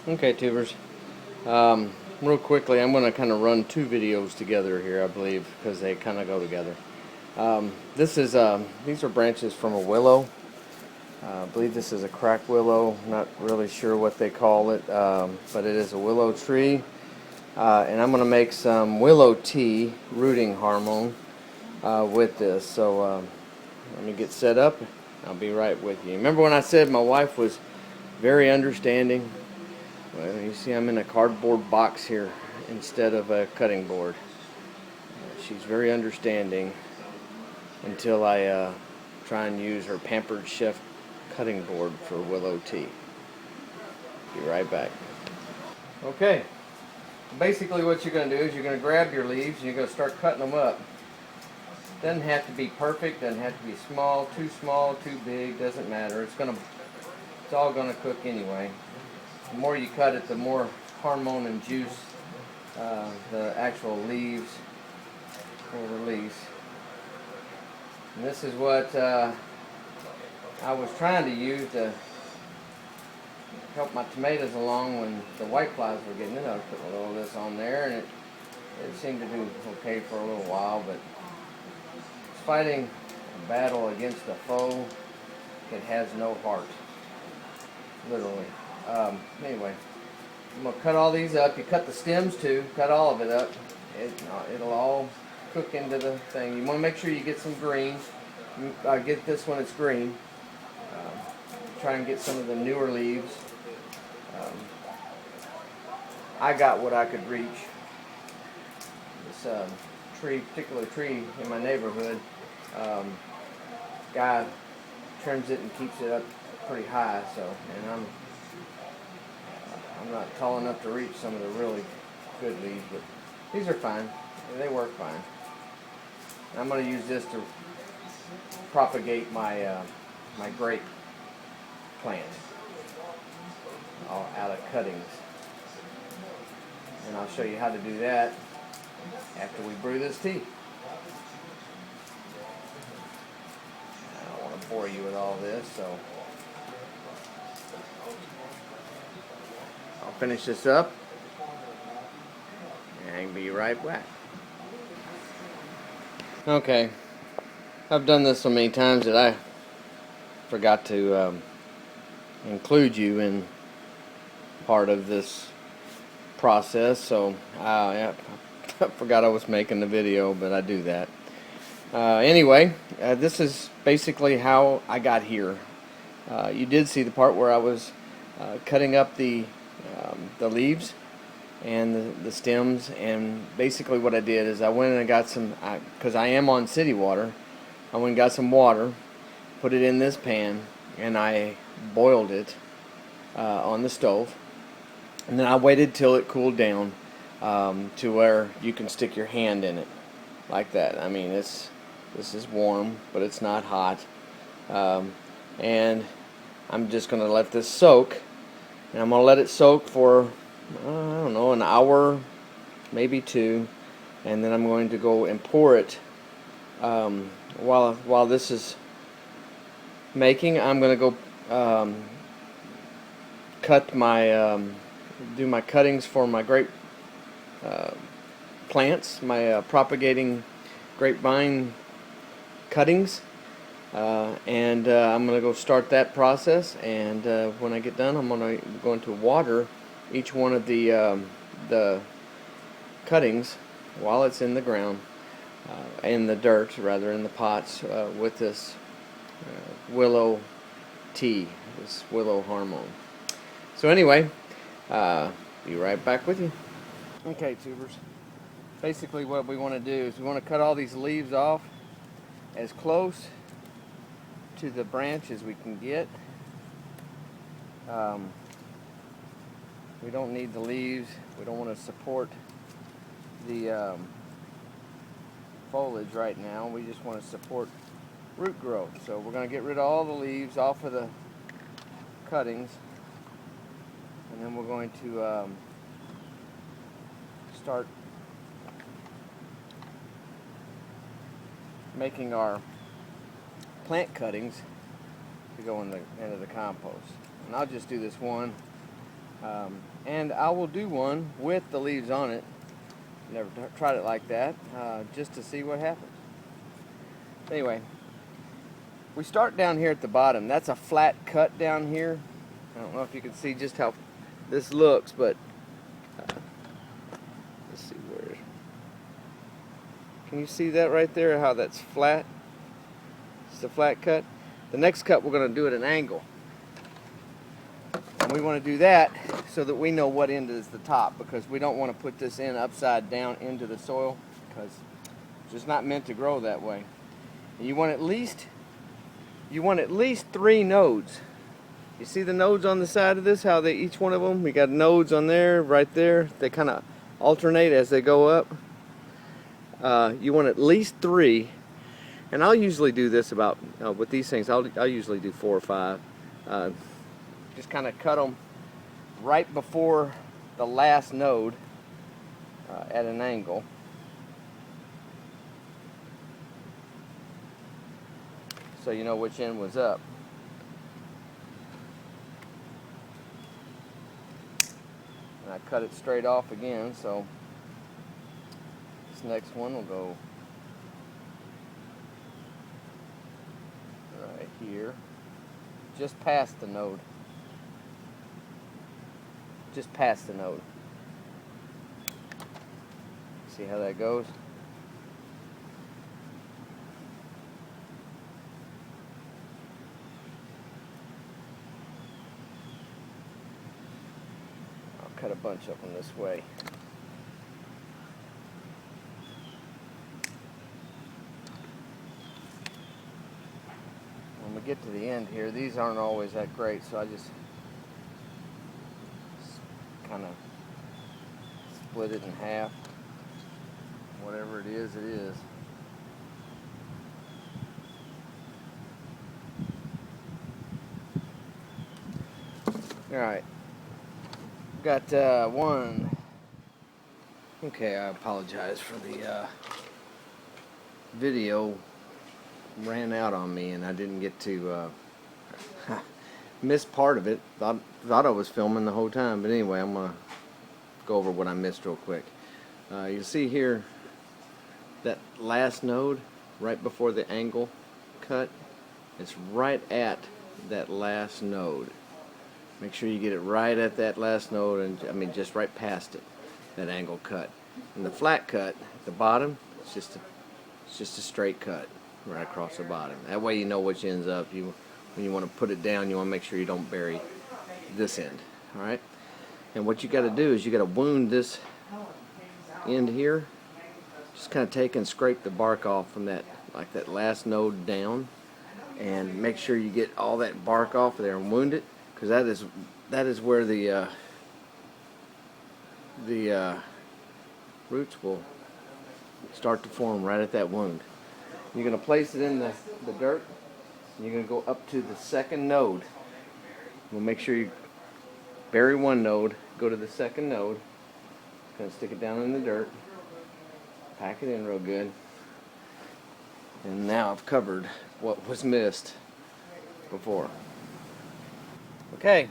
Okay, tubers. Real quickly, I'm going to kind of run two videos together here, I believe, because they kind of go together. These are branches from a willow. I believe this is a crack willow. Not really sure what they call it, but it is a willow tree. And I'm going to make some willow tea rooting hormone with this. So let me get set up. I'll be right with you. Remember when I said my wife was very understanding? Well, you see I'm in a cardboard box here instead of a cutting board. She's very understanding until I try and use her Pampered Chef cutting board for willow tea. Be right back. Okay, basically what you're going to do is you're going to grab your leaves and you're going to start cutting them up. Doesn't have to be perfect, doesn't have to be small, too big, doesn't matter. It's all going to cook anyway. The more you cut it, the more hormone and juice the actual leaves will release. And this is what I was trying to use to help my tomatoes along when the whiteflies were getting in. I was putting a little of this on there, and it seemed to do okay for a little while, but it's fighting a battle against a foe that has no heart, literally. Anyway, I'm going to cut all these up. You cut the stems too, cut all of it up. It'll all cook into the thing. You want to make sure you get some green. Get this when it's green. Try and get some of the newer leaves. I got what I could reach. This particular tree in my neighborhood, guy trims it and keeps it up pretty high. And I'm not tall enough to reach some of the really good leaves, but these are fine. They work fine. And I'm going to use this to propagate my my grape plant all out of cuttings. And I'll show you how to do that after we brew this tea. I don't want to bore you with all this, so I'll finish this up and be right back. Okay, I've done this so many times that I forgot to include you in part of this process, so I forgot I was making the video, but I do that. Anyway, this is basically how I got here. You did see the part where I was cutting up the leaves and the stems, and basically what I did is I went and I got some, because I am on city water, I went and got some water, put it in this pan, and I boiled it on the stove, and then I waited till it cooled down to where you can stick your hand in it like that. I mean, this is warm, but it's not hot, and I'm just going to let this soak, and I'm going to let it soak for I don't know, an hour, maybe two, and then I'm going to go and pour it while this is making. I'm going to go cut my do my cuttings for my grape plants, my propagating grapevine cuttings, and I'm going to go start that process. And when I get done, I'm going to water each one of the cuttings while it's in the ground, in the dirt, rather, in the pots, with this willow tea, this willow hormone. So anyway, be right back with you. Okay, tubers. Basically what we want to do is we want to cut all these leaves off as close to the branch as we can get. We don't need the leaves. We don't want to support the foliage right now. We just want to support root growth. So we're going to get rid of all the leaves off of the cuttings, and then we're going to start making our plant cuttings to go into the compost. And I'll just do this one And I will do one with the leaves on it. Never tried it like that, just to see what happens. Anyway, we start down here at the bottom. That's a flat cut down here. I don't know if you can see just how this looks, but let's see where. Can you see that right there? How that's flat? It's a flat cut. The next cut we're going to do at an angle. And we want to do that so that we know what end is the top, because we don't want to put this in upside down into the soil, because it's just not meant to grow that way. And you want at least 3 nodes. You see the nodes on the side of this, how they, each one of them, we got nodes on there, right there. They kind of alternate as they go up. You want at least 3. And I'll usually do this about, with these things, I'll usually do 4 or 5. Just kind of cut them right before the last node at an angle. So you know which end was up. And I cut it straight off again, so this next one will go right here, just past the node. Just past the node. See how that goes? I'll cut a bunch of them this way. When we get to the end here, these aren't always that great, so I just kind of split it in half. Whatever it is, it is. Alright. Got one. Okay, I apologize for the video ran out on me and I didn't get to missed part of it. Thought I was filming the whole time, but anyway, I'm gonna go over what I missed real quick. You see here that last node right before the angle cut. It's right at that last node. Make sure you get it right at that last node, and I mean just right past it, that angle cut. And the flat cut at the bottom, it's just a straight cut right across the bottom. That way you know which end's up. When you want to put it down, you want to make sure you don't bury this end. Alright? And what you got to do is you got to wound this end here. Just kind of take and scrape the bark off from that, like that last node down, and make sure you get all that bark off of there and wound it, because that is where the roots will start to form, right at that wound. You're going to place it in the dirt. You're going to go up to the second node. We'll make sure you bury one node, go to the second node, kind of stick it down in the dirt, pack it in real good, and now I've covered what was missed before. Okay,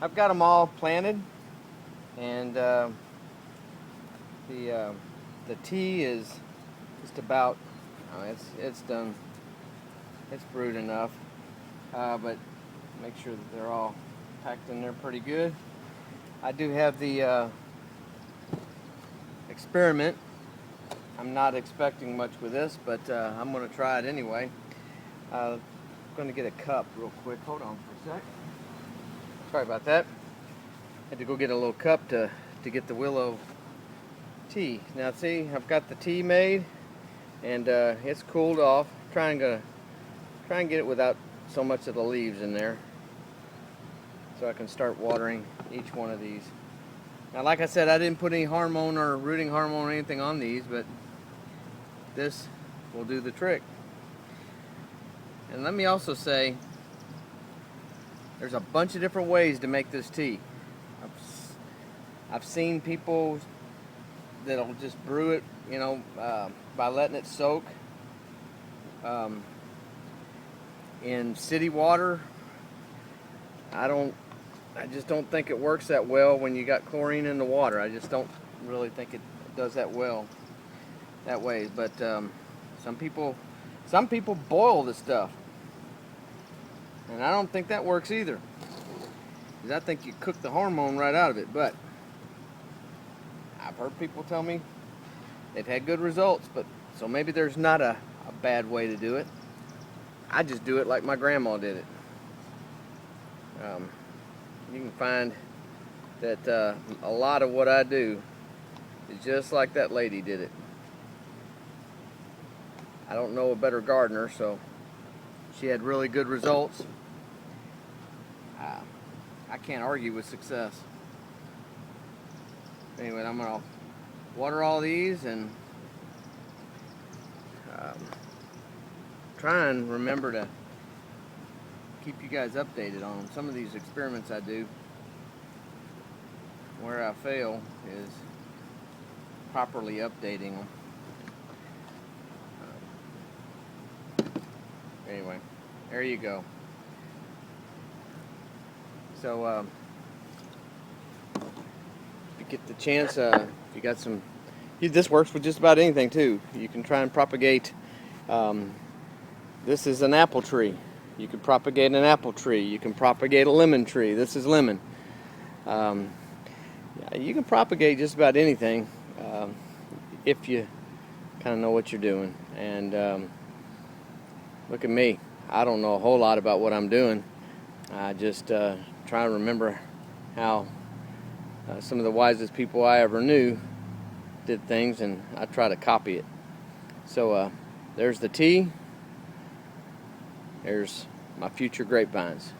I've got them all planted, and the tea is just about, it's done. It's brewed enough, but make sure that they're all packed in there pretty good. I do have the experiment. I'm not expecting much with this, but I'm going to try it anyway. I'm going to get a cup real quick. Hold on for a sec. Sorry about that. Had to go get a little cup to get the Willow Tea. Now see, I've got the tea made, and it's cooled off. Try and get it without so much of the leaves in there, so I can start watering each one of these. Now, like I said, I didn't put any hormone or rooting hormone or anything on these, but this will do the trick. And let me also say, there's a bunch of different ways to make this tea. I've seen people that'll just brew it, by letting it soak in city water. I don't I just don't think it works that well when you got chlorine in the water. I just don't really think it does that well that way. But some people boil the stuff, and I don't think that works either. 'Cause I think you cook the hormone right out of it. But I've heard people tell me they've had good results. But so maybe there's not a bad way to do it. I just do it like my grandma did it. You can find that a lot of what I do is just like that lady did it. I don't know a better gardener, so she had really good results. I can't argue with success. Anyway, I'm going to water all these and try and remember to keep you guys updated on them. Some of these experiments I do, where I fail is properly updating them. Anyway, there you go. So if you get the chance, if you got some, this works with just about anything too. You can try and propagate. This is an apple tree. You can propagate an apple tree. You can propagate a lemon tree. This is lemon. You can propagate just about anything if you kind of know what you're doing. And look at me. I don't know a whole lot about what I'm doing. I just try and remember how some of the wisest people I ever knew did things, and I try to copy it. So there's the tea. There's my future grapevines.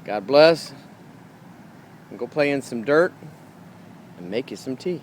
God bless. And go play in some dirt and make you some tea.